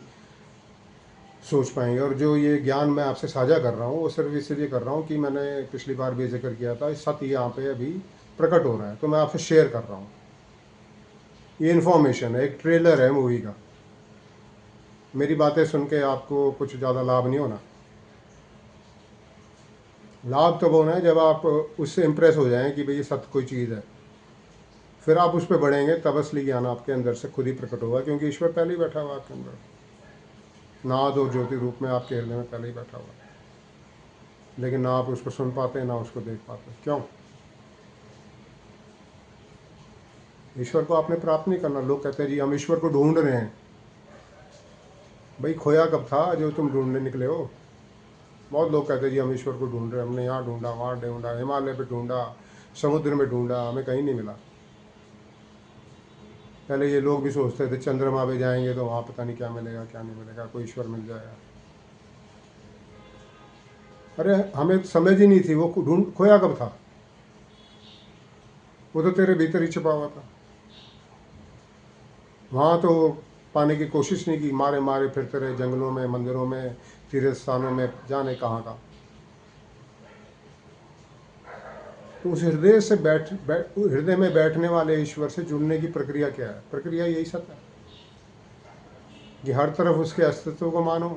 सोच पाएंगे। और जो ये ज्ञान मैं आपसे साझा कर रहा हूँ वो सिर्फ इसलिए कर रहा हूँ कि मैंने पिछली बार भी जिक्र किया था, सत्य यहाँ पे अभी प्रकट हो रहा है, तो मैं आपसे शेयर कर रहा हूँ। ये इन्फॉर्मेशन है, एक ट्रेलर है मूवी का। मेरी बातें सुन के आपको कुछ ज़्यादा लाभ नहीं होना, लाभ तब होना है जब आप उससे इम्प्रेस हो जाएं कि भाई ये सत्य कोई चीज़ है, फिर आप उस पर बढ़ेंगे, तब असली ज्ञान आपके अंदर से खुद ही प्रकट होगा, क्योंकि ईश्वर पहले ही बैठा हुआ आपके अंदर, नाद और ज्योति रूप में आपके हृदय में पहले ही बैठा हुआ है। लेकिन ना आप उसको सुन पाते, ना उसको देख पाते। क्यों? ईश्वर को आपने प्राप्त नहीं करना। लोग कहते हैं जी हम ईश्वर को ढूंढ रहे हैं। भाई खोया कब था जो तुम ढूंढने निकले हो? बहुत लोग कहते हैं जी हम ईश्वर को ढूंढ रहे हैं, हमने यहाँ ढूंढा, वहाँ ढूंढा, हिमालय पे ढूंढा, समुद्र में ढूंढा, हमें कहीं नहीं मिला। पहले ये लोग भी सोचते थे चंद्रमा पे जाएंगे तो वहाँ पता नहीं क्या मिलेगा, क्या नहीं मिलेगा, कोई ईश्वर मिल जाएगा। अरे हमें समझ ही नहीं थी वो ढूंढ खोया कब था। वो तो तेरे भीतर ही छिपा हुआ था। वहाँ तो पाने की कोशिश नहीं की, मारे मारे फिरते रहे जंगलों में, मंदिरों में, तीर्थ स्थानों में, जाने कहाँ का। तो उस हृदय से हृदय में बैठने वाले ईश्वर से जुड़ने की प्रक्रिया क्या है? प्रक्रिया यही सब है कि हर तरफ उसके अस्तित्व को मानो,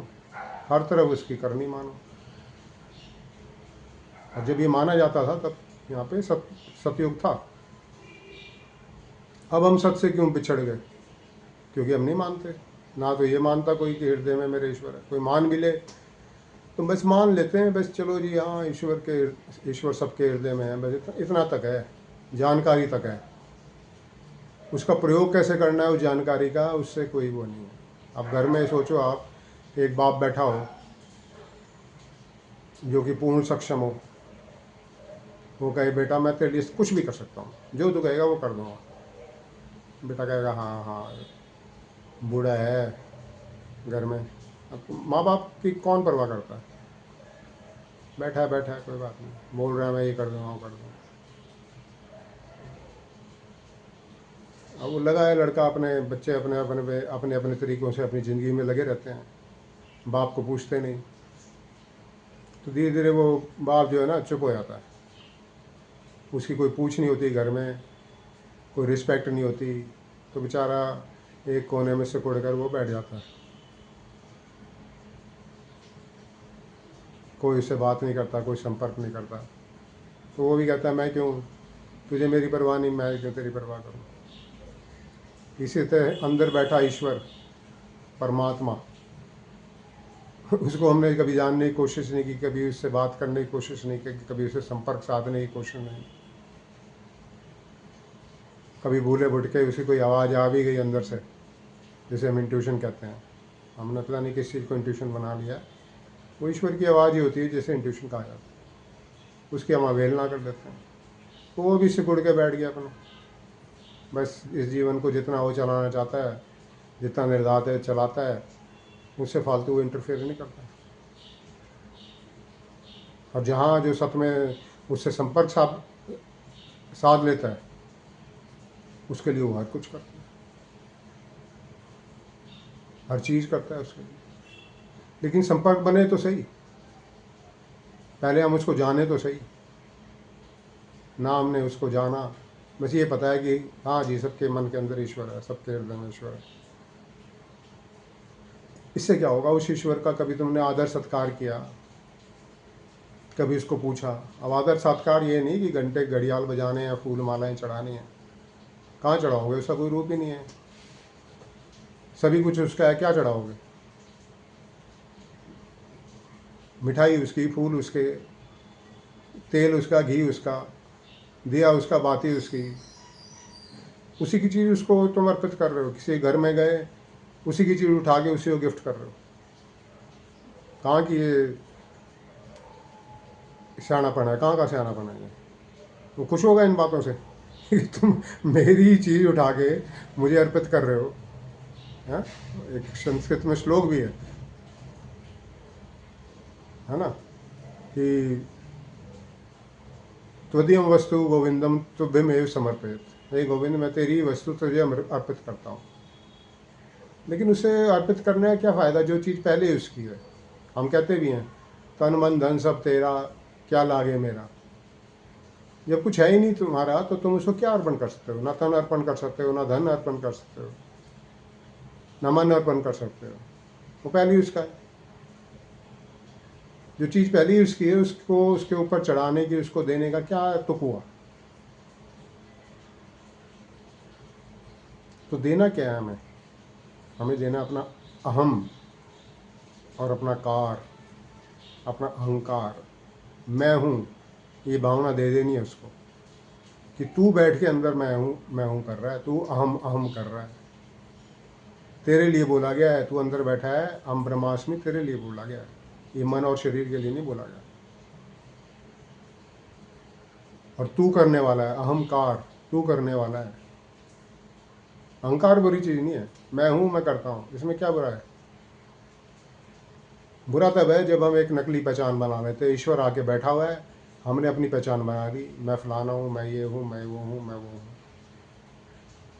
हर तरफ उसकी करनी मानो। और जब ये माना जाता था तब यहाँ पे सतयुग था। अब हम सत्य से क्यों बिछड़ गए? क्योंकि हम नहीं मानते। ना तो ये मानता कोई कि हृदय में मेरे ईश्वर है। कोई मान भी ले तो बस मान लेते हैं, बस चलो जी हाँ ईश्वर सबके हृदय में है, बस इतना तक है, जानकारी तक है। उसका प्रयोग कैसे करना है उस जानकारी का, उससे कोई वो नहीं है। अब घर में सोचो, आप एक बाप बैठा हो जो कि पूर्ण सक्षम हो, वो कहे बेटा मैं तेरे लिए कुछ भी कर सकता हूँ, जो तू कहेगा वो कर दूंगा। बेटा कहेगा हाँ हाँ, बूढ़ा है घर में। अब माँ बाप की कौन परवाह करता है? बैठा है कोई बात नहीं, बोल रहा है मैं ये कर दूंगा वो कर दूंगा। अब वो लगा है लड़का, अपने बच्चे अपने अपने अपने अपने तरीक़ों से अपनी ज़िंदगी में लगे रहते हैं, बाप को पूछते नहीं। तो धीरे धीरे वो बाप जो है ना चुप हो जाता है। उसकी कोई पूछ नहीं होती घर में, कोई रिस्पेक्ट नहीं होती, तो बेचारा एक कोने में सिकुड़ कर वो बैठ जाता है। कोई उससे बात नहीं करता, कोई संपर्क नहीं करता। तो वो भी कहता है मैं क्यों, तुझे मेरी परवाह नहीं, मैं क्यों तेरी परवाह करूँ। इसी तरह अंदर बैठा ईश्वर परमात्मा, उसको हमने कभी जानने की कोशिश नहीं की, कभी उससे बात करने की कोशिश नहीं की, कभी उससे संपर्क साधने की कोशिश नहीं। कभी भूले भुटके उसकी कोई आवाज़ आ भी गई अंदर से, जिसे हम इंट्यूशन कहते हैं, हमने पता नहीं किस चीज़ को इंट्यूशन बना लिया, वो ईश्वर की आवाज़ ही होती है जिसे इंट्यूशन कहा जाता है। उसकी हम अवहेलना कर देते हैं। तो वो भी सिकुड़ के बैठ गया अपना, बस इस जीवन को जितना वो चलाना चाहता है, जितना निर्धारित है चलाता है, उससे फालतू वो इंटरफेयर नहीं करता। और जहाँ जो सत्य में उससे संपर्क साध लेता है, उसके लिए वो हर कुछ करता है, हर चीज़ करता है उसके लिए। लेकिन संपर्क बने तो सही, पहले हम उसको जाने तो सही। ना हमने उसको जाना, बस ये पता है कि हाँ जी सबके मन के अंदर ईश्वर है, सबके हृदय में ईश्वर है। इससे क्या होगा? उस ईश्वर का कभी तुमने आदर सत्कार किया, कभी उसको पूछा? अब आदर सत्कार ये नहीं कि घंटे घड़ियाल बजाने या फूल मालाएं चढ़ानी है। कहाँ चढ़ाओगे? उसका कोई रूप ही नहीं है, सभी कुछ उसका है, क्या चढ़ाओगे? मिठाई उसकी, फूल उसके, तेल उसका, घी उसका, दिया उसका, बाती उसकी, उसी की चीज़ उसको तुम अर्पित कर रहे हो। किसी घर में गए, उसी की चीज़ उठा के उसी को गिफ्ट कर रहे हो। कहाँ की ये सियानापन है? कहाँ का सियानापन है ये? वो खुश होगा इन बातों से कि तुम मेरी चीज़ उठा के मुझे अर्पित कर रहे हो। हाँ, एक संस्कृत में श्लोक भी है ना, कि त्वदीयम वस्तु गोविंदम तुभ्यमेव समर्पित। हे गोविंद, मैं तेरी वस्तु तुझे अर्पित करता हूँ। लेकिन उसे अर्पित करने का क्या फ़ायदा जो चीज़ पहले ही उसकी है? हम कहते भी हैं तन मन धन सब तेरा, क्या लागे मेरा। जब कुछ है ही नहीं तुम्हारा तो तुम उसको क्या अर्पण कर सकते हो? ना तन अर्पण कर सकते हो, ना धन अर्पण कर सकते हो, ना मन अर्पण कर सकते हो, वो पहले ही उसका है। जो चीज़ पहले ही उसकी है उसको उसके ऊपर चढ़ाने की, उसको देने का क्या तुक हुआ? तो देना क्या है हमें? हमें देना अपना अहम और अपना कार, अपना अहंकार, मैं हूँ, ये भावना दे देनी है उसको कि तू बैठ के अंदर मैं हूँ कर रहा है, तू अहम अहम कर रहा है, तेरे लिए बोला गया है, तू अंदर बैठा है, अहम ब्रह्मास्मि तेरे लिए बोला गया है, ये मन और शरीर के लिए नहीं बोला गया। और तू करने वाला है, अहंकार, तू करने वाला है। अहंकार बुरी चीज़ नहीं है, मैं हूँ, मैं करता हूँ, इसमें क्या बुरा है? बुरा तब है जब हम एक नकली पहचान बना लेते हैं। ईश्वर आके बैठा हुआ है, हमने अपनी पहचान बना दी, मैं फलाना हूँ, मैं ये हूँ, मैं वो हूँ, मैं वो हूँ।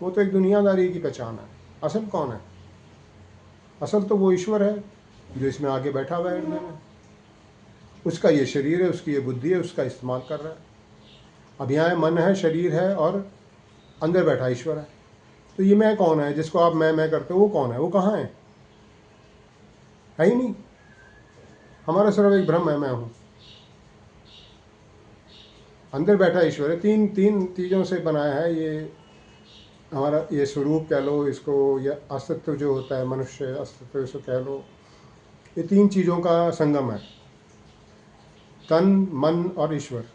वो तो एक दुनियादारी की पहचान है। असल कौन है? असल तो वो ईश्वर है जो इसमें आगे बैठा हुआ है हृदय में। उसका ये शरीर है, उसकी ये बुद्धि है, उसका इस्तेमाल कर रहा है। अब यहाँ मन है, शरीर है और अंदर बैठा ईश्वर है। तो ये मैं कौन है जिसको आप मैं करते हो? वो कौन है? वो कहाँ है ही नहीं। हमारा सिर्फ एक भ्रम है, मैं हूँ। अंदर बैठा ईश्वर है। तीन तीन चीज़ों से बनाया है ये हमारा, ये स्वरूप कह लो इसको, या अस्तित्व जो होता है, मनुष्य अस्तित्व इसको कह लो। ये तीन चीज़ों का संगम है, तन मन और ईश्वर,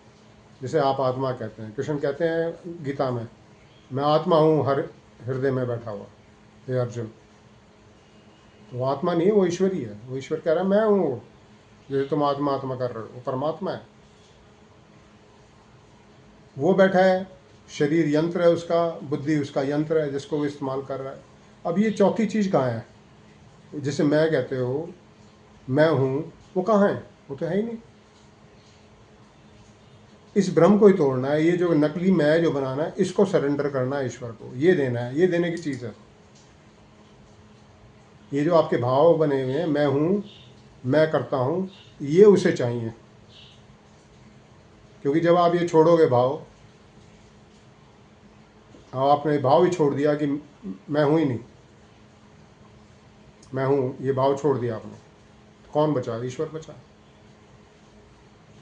जिसे आप आत्मा कहते हैं। कृष्ण कहते हैं गीता में, मैं आत्मा हूँ हर हृदय में बैठा हुआ, हे अर्जुन। तो वो आत्मा नहीं है, वो ईश्वर ही है। वो ईश्वर कह रहा है मैं हूँ, जैसे तुम आत्मा आत्मा कर रहे हो, वो परमात्मा है। वो बैठा है, शरीर यंत्र है उसका, बुद्धि उसका यंत्र है जिसको वो इस्तेमाल कर रहा है। अब ये चौथी चीज़ कहाँ है जिसे मैं कहते हो, मैं हूँ? वो कहाँ है? वो तो है ही नहीं। इस भ्रम को ही तोड़ना है। ये जो नकली मैं जो बनाना है, इसको सरेंडर करना है ईश्वर को। ये देना है, ये देने की चीज़ है। ये जो आपके भाव बने हुए हैं, मैं हूँ, मैं करता हूँ, ये उसे चाहिए। क्योंकि जब आप ये छोड़ोगे भाव, आपने भाव ही छोड़ दिया कि मैं हूँ ही नहीं, मैं हूँ, ये भाव छोड़ दिया आपने, तो कौन बचा? ईश्वर बचा।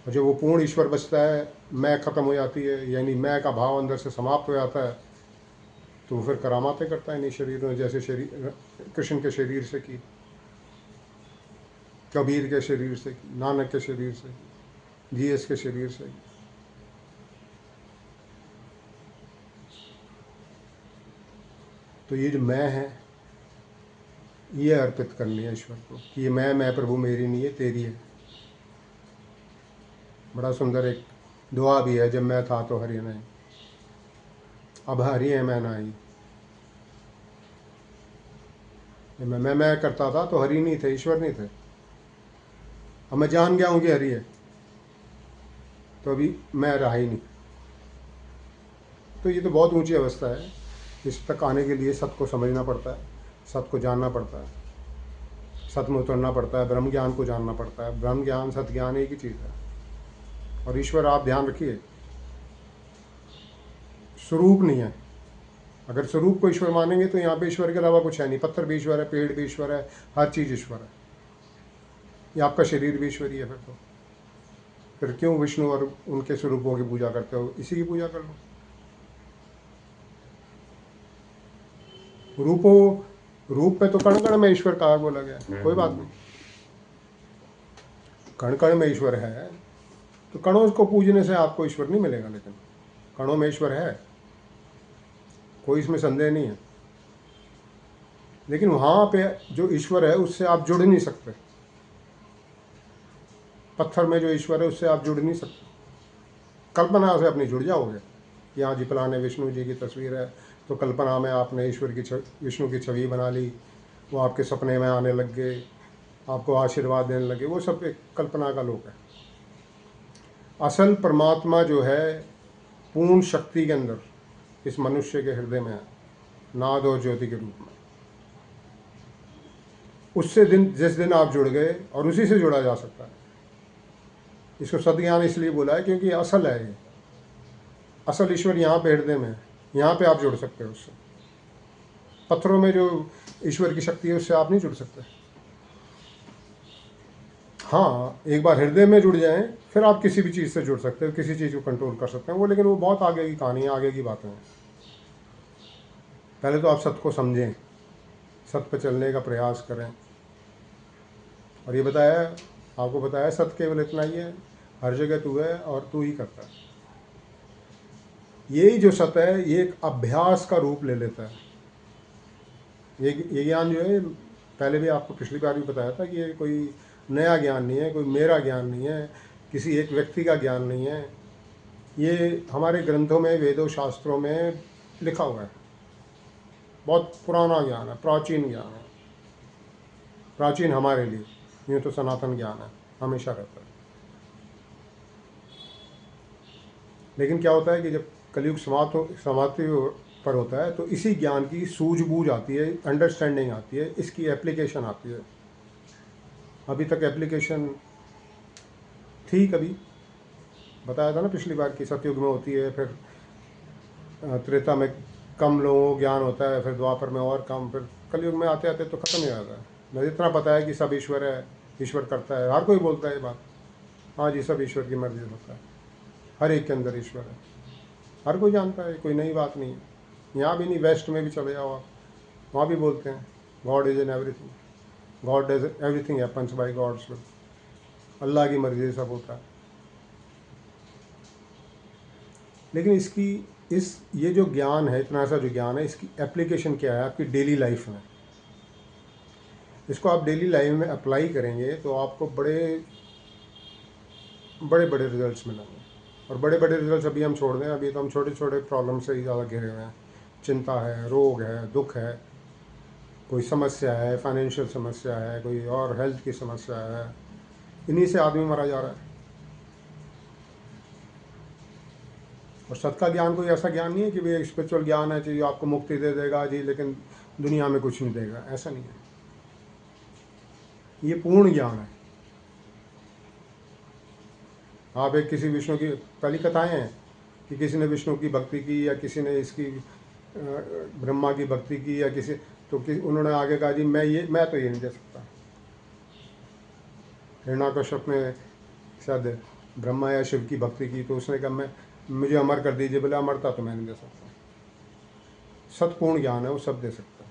और जब वो पूर्ण ईश्वर बचता है, मैं खत्म हो जाती है, यानी मैं का भाव अंदर से समाप्त हो जाता है, तो फिर करामातें करता है इन शरीरों ने, जैसे शरीर कृष्ण के शरीर से की, कबीर के शरीर से की, नानक के शरीर से की, जीएस के शरीर से की। तो ये जो मैं है, ये अर्पित करनी है ईश्वर को कि ये मैं प्रभु मेरी नहीं है, तेरी है। बड़ा सुंदर एक दुआ भी है, जब मैं था तो हरि नहीं, अब हरि है मैं नहीं। जब मैं करता था तो हरि नहीं थे, ईश्वर नहीं थे। अब मैं जान गया हूँ कि हरि है, तो अभी मैं रहा ही नहीं। तो ये तो बहुत ऊंची अवस्था है। इस तक आने के लिए सत्य को समझना पड़ता है, सत्य को जानना पड़ता है, सत्य में उतरना पड़ता है, ब्रह्म ज्ञान को जानना पड़ता है। ब्रह्म ज्ञान सत्य ज्ञान एक ही चीज़ है। और ईश्वर, आप ध्यान रखिए, स्वरूप नहीं है। अगर स्वरूप को ईश्वर मानेंगे तो यहाँ पे ईश्वर के अलावा कुछ है नहीं। पत्थर भी ईश्वर है, पेड़ भी ईश्वर है, हर चीज़ ईश्वर है। ये आपका शरीर भी ईश्वरी है। फिर क्यों विष्णु और उनके स्वरूपों की पूजा करते हो? इसी की पूजा कर लो। रूप पे तो कण कण में ईश्वर कहा बोला गया, कोई बात नहीं। कण कण में ईश्वर है तो कणों को पूजने से आपको ईश्वर नहीं मिलेगा, लेकिन कणों में ईश्वर है, कोई इसमें संदेह नहीं है। लेकिन वहाँ पे जो ईश्वर है उससे आप जुड़ नहीं सकते। पत्थर में जो ईश्वर है उससे आप जुड़ नहीं सकते। कल्पना से अपनी जुड़ जाओगे। यहाँ जी फलाने विष्णु जी की तस्वीर है, तो कल्पना में आपने ईश्वर की विष्णु की छवि बना ली, वो आपके सपने में आने लग गए, आपको आशीर्वाद देने लगे। वो सब एक कल्पना का लोक है। असल परमात्मा जो है पूर्ण शक्ति के अंदर इस मनुष्य के हृदय में है, नाद और ज्योति के रूप में। उससे जिस दिन आप जुड़ गए, और उसी से जुड़ा जा सकता है। इसको सद्ज्ञान इसलिए बोला है क्योंकि असल है ये। असल ईश्वर यहाँ पे हृदय में है, यहाँ पे आप जुड़ सकते हो उससे। पत्थरों में जो ईश्वर की शक्ति है उससे आप नहीं जुड़ सकते। हाँ, एक बार हृदय में जुड़ जाएं फिर आप किसी भी चीज़ से जुड़ सकते हो, किसी चीज़ को कंट्रोल कर सकते हैं वो, लेकिन वो बहुत आगे की कहानी है, आगे की बातें हैं। पहले तो आप सत्य को समझें, सत्य पर चलने का प्रयास करें। और ये बताया, आपको बताया सत्य केवल इतना ही है, हर जगह तू है और तू ही करता है। यही जो सत्य है ये एक अभ्यास का रूप ले लेता है। ये ज्ञान जो है, पहले भी आपको पिछली बार भी बताया था कि ये कोई नया ज्ञान नहीं है, कोई मेरा ज्ञान नहीं है, किसी एक व्यक्ति का ज्ञान नहीं है। ये हमारे ग्रंथों में, वेदों शास्त्रों में लिखा हुआ है। बहुत पुराना ज्ञान है, प्राचीन ज्ञान है। प्राचीन हमारे लिए, यूँ तो सनातन ज्ञान है, हमेशा रहता है। लेकिन क्या होता है कि जब कलयुग समाप्ति पर होता है तो इसी ज्ञान की सूझबूझ आती है, अंडरस्टैंडिंग आती है, इसकी एप्लीकेशन आती है। अभी तक एप्लीकेशन थी, कभी बताया था ना पिछली बार की, सतयुग में होती है, फिर त्रेता में कम लोगों को ज्ञान होता है, फिर द्वापर में और कम, फिर कलयुग में आते आते तो ख़त्म ही हो जाता है। मुझे इतना पता है कि सब ईश्वर है, ईश्वर करता है, हर कोई बोलता है ये बात। हाँ जी, सब ईश्वर की मर्जी होता है, हर एक के अंदर ईश्वर है, हर कोई जानता है, कोई नई बात नहीं है। यहाँ भी नहीं, वेस्ट में भी चले जाओ आप, वहाँ भी बोलते हैं God is in everything, God is everything happens by God's will, Allah की मर्जी से सब होता है। लेकिन ये जो ज्ञान है, इतना सा जो ज्ञान है, इसकी एप्लीकेशन क्या है आपकी डेली लाइफ में। इसको आप डेली लाइफ में अप्लाई करेंगे तो आपको बड़े बड़े बड़े रिजल्ट्स मिलेंगे। और बड़े बड़े रिजल्ट्स अभी हम छोड़ दें, अभी तो हम छोटे छोटे प्रॉब्लम से ही ज़्यादा घिरे हुए हैं। चिंता है, रोग है, दुख है, कोई समस्या है, फाइनेंशियल समस्या है, कोई और हेल्थ की समस्या है, इन्हीं से आदमी मरा जा रहा है। और सत्य का ज्ञान कोई ऐसा ज्ञान नहीं है कि भाई स्पिरिचुअल ज्ञान है जो आपको मुक्ति दे देगा जी, लेकिन दुनिया में कुछ नहीं देगा, ऐसा नहीं है। ये पूर्ण ज्ञान है। आप एक किसी विष्णु की, पहली कथाएं हैं कि किसी ने विष्णु की भक्ति की, या किसी ने इसकी ब्रह्मा की भक्ति की, या किसी तो उन्होंने आगे कहा जी मैं तो ये नहीं दे सकता। हिरण्यकश्यप ने शायद ब्रह्मा या शिव की भक्ति की, तो उसने कहा मुझे अमर कर दीजिए, बोले अमरता तो मैं नहीं दे सकता। सतपूर्ण ज्ञान है, वो सब दे सकता है,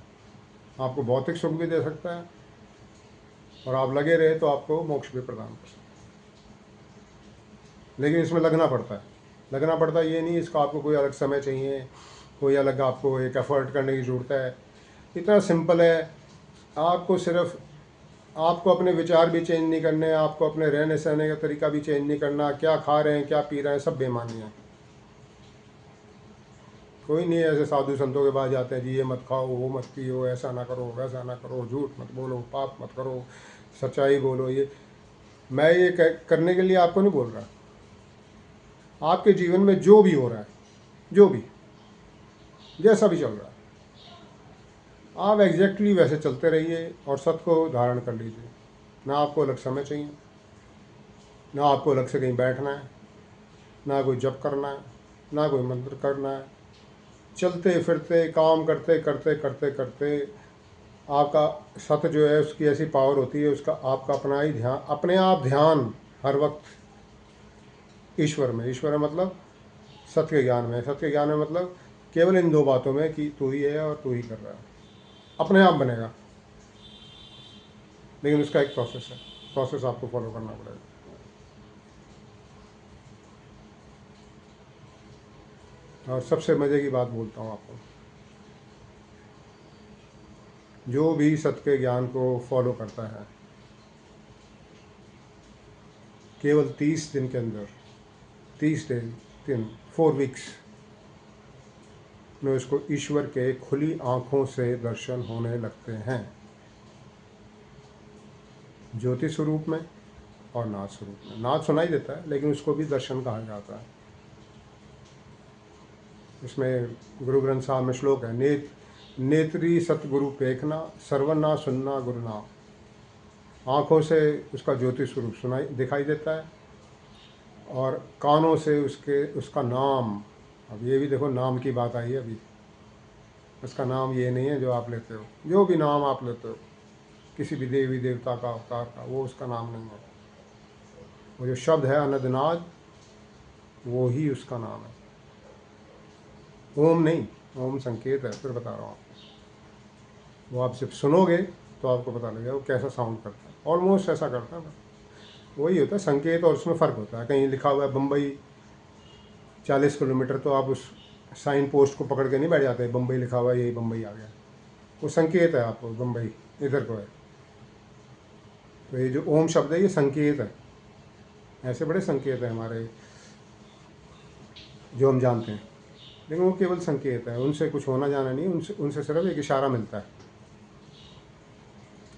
आपको भौतिक सुख भी दे सकता है, और आप लगे रहे तो आपको मोक्ष भी प्रदान कर सकता है। लेकिन इसमें लगना पड़ता है। लगना पड़ता है ये नहीं इसका आपको कोई अलग समय चाहिए, कोई अलग आपको एक एफर्ट करने की ज़रूरत है। इतना सिंपल है, आपको सिर्फ आपको अपने विचार भी चेंज नहीं करने, आपको अपने रहने सहने का तरीका भी चेंज नहीं करना, क्या खा रहे हैं क्या पी रहे हैं सब बेमानी है। कोई नहीं ऐसे साधु संतों के पास जाते हैं जी ये मत खाओ, वो मत पियो, ऐसा ना करो, वैसा ना करो, झूठ मत बोलो, पाप मत करो, सच्चाई बोलो। ये मैं ये करने के लिए आपको नहीं बोल रहा। आपके जीवन में जो भी हो रहा है, जो भी जैसा भी चल रहा है, आप एग्जैक्टली वैसे चलते रहिए और सत्य को धारण कर लीजिए। ना आपको अलग समय चाहिए, ना आपको अलग से कहीं बैठना है, ना कोई जप करना है, ना कोई मंत्र करना है। चलते फिरते काम करते करते करते करते आपका सत्य जो है उसकी ऐसी पावर होती है, उसका आपका अपना ही ध्यान, अपने आप ध्यान हर वक्त ईश्वर में। ईश्वर है मतलब सत्य के ज्ञान में, सत्य के ज्ञान में मतलब केवल इन दो बातों में कि तू ही है और तू ही कर रहा है, अपने आप बनेगा। लेकिन उसका एक प्रोसेस है, प्रोसेस आपको फॉलो करना पड़ेगा। और सबसे मज़े की बात बोलता हूँ आपको, जो भी सत्य के ज्ञान को फॉलो करता है, केवल 30 दिन के अंदर, 30 दिन 4 वीक्स में उसको ईश्वर के खुली आँखों से दर्शन होने लगते हैं, ज्योति स्वरूप में और नाद स्वरूप में। नाद सुनाई देता है लेकिन उसको भी दर्शन कहा जाता है। इसमें गुरु ग्रंथ साहब में श्लोक है, नेत्री सतगुरु पेखना, सर्वना सुनना गुरुनाम। आँखों से उसका ज्योति स्वरूप सुनाई दिखाई देता है, और कानों से उसका नाम। अब ये भी देखो नाम की बात आई है अभी, उसका नाम ये नहीं है जो आप लेते हो, जो भी नाम आप लेते हो किसी भी देवी देवता का अवतार का, वो उसका नाम नहीं है। वो जो शब्द है अनदनाद, वो ही उसका नाम है। ओम नहीं, ओम संकेत है, फिर बता रहा हूँ आपको। वो आप जब सुनोगे तो आपको पता लगेगा वो कैसा साउंड करता है। ऑलमोस्ट ऐसा करता है ना, वही होता है संकेत, और उसमें फ़र्क होता है। कहीं लिखा हुआ है बम्बई 40 किलोमीटर, तो आप उस साइन पोस्ट को पकड़ के नहीं बैठ जाते, बम्बई लिखा हुआ है यही बम्बई आ गया। वो संकेत है आपको, बम्बई इधर को है। तो ये जो ओम शब्द है ये संकेत है। ऐसे बड़े संकेत हैं हमारे जो हम जानते हैं, लेकिन वो केवल संकेत है, उनसे कुछ होना जाना नहीं, उनसे उनसे सिर्फ एक इशारा मिलता है।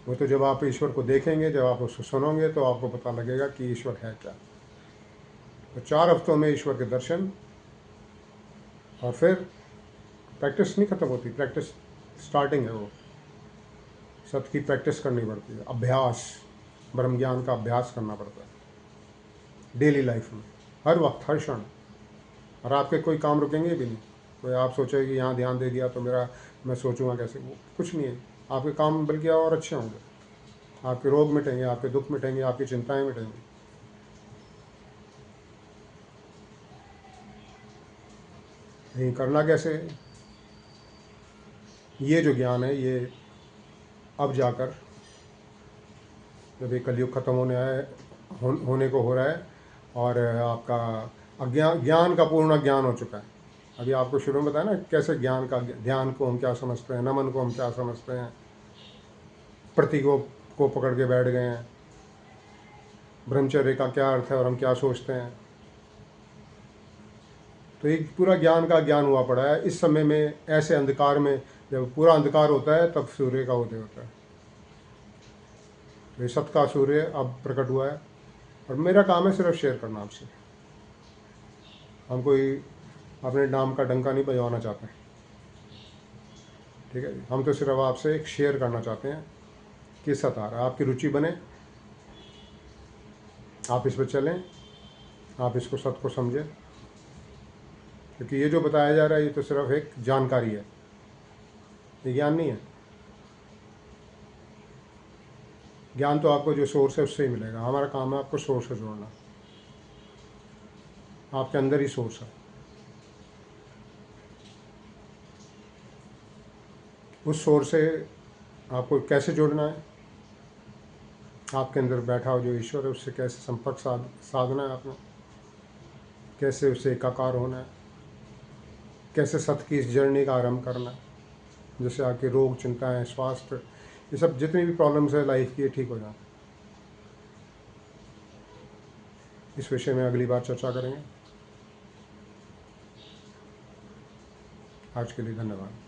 वो तो जब आप ईश्वर को देखेंगे, जब आप उसको सुनोगे, तो आपको पता लगेगा कि ईश्वर है क्या। तो 4 हफ्तों में ईश्वर के दर्शन, और फिर प्रैक्टिस नहीं ख़त्म होती, प्रैक्टिस स्टार्टिंग है। वो सत्य की प्रैक्टिस करनी पड़ती है, अभ्यास, ब्रह्म ज्ञान का अभ्यास करना पड़ता है डेली लाइफ में, हर वक्त, हर क्षण। और आपके कोई काम रुकेंगे भी नहीं। कोई आप सोचे कि यहाँ ध्यान दे दिया तो मेरा, मैं सोचूंगा कैसे, वो कुछ नहीं है। आपके काम बल्कि और अच्छे होंगे, आपके रोग मिटेंगे, आपके दुख मिटेंगे, आपकी चिंताएं मिटेंगी। नहीं करना कैसे? ये जो ज्ञान है, ये अब जाकर, जब ये कलयुग खत्म होने को हो रहा है, और आपका ज्ञान का पूर्ण ज्ञान हो चुका है। अभी आपको शुरू में बताया ना कैसे ज्ञान का, ध्यान को हम क्या समझते हैं, नमन को हम क्या समझते हैं, प्रतीकों को पकड़ के बैठ गए हैं, ब्रह्मचर्य का क्या अर्थ है और हम क्या सोचते हैं। तो एक पूरा ज्ञान का ज्ञान हुआ पड़ा है। इस समय में ऐसे अंधकार में, जब पूरा अंधकार होता है, तब सूर्य का उदय होता है। तो ये सत्य का सूर्य अब प्रकट हुआ है, और मेरा काम है सिर्फ शेयर करना आपसे। हम कोई अपने नाम का डंका नहीं बजवाना चाहते, ठीक है जी। हम तो सिर्फ आपसे एक शेयर करना चाहते हैं कि सत्य आ रहा है, आपकी रुचि बने, आप इस पर चलें, आप इसको सत्य को समझें। क्योंकि ये जो बताया जा रहा है, ये तो सिर्फ एक जानकारी है, ये ज्ञान नहीं है। ज्ञान तो आपको जो सोर्स है उससे ही मिलेगा। हमारा काम है आपको सोर्स से जोड़ना। आपके अंदर ही सोर्स है। उस सोर्स से आपको कैसे जोड़ना है, आपके अंदर बैठा हो जो ईश्वर है, उससे कैसे संपर्क साधना है आपने, कैसे उससे एकाकार होना है, कैसे सत्य की इस जर्नी का आरंभ करना है, जैसे आपके रोग, चिंताएं, स्वास्थ्य, ये सब जितनी भी प्रॉब्लम्स है लाइफ की, ये ठीक हो जाए। इस विषय में अगली बार चर्चा करेंगे। आज के लिए धन्यवाद।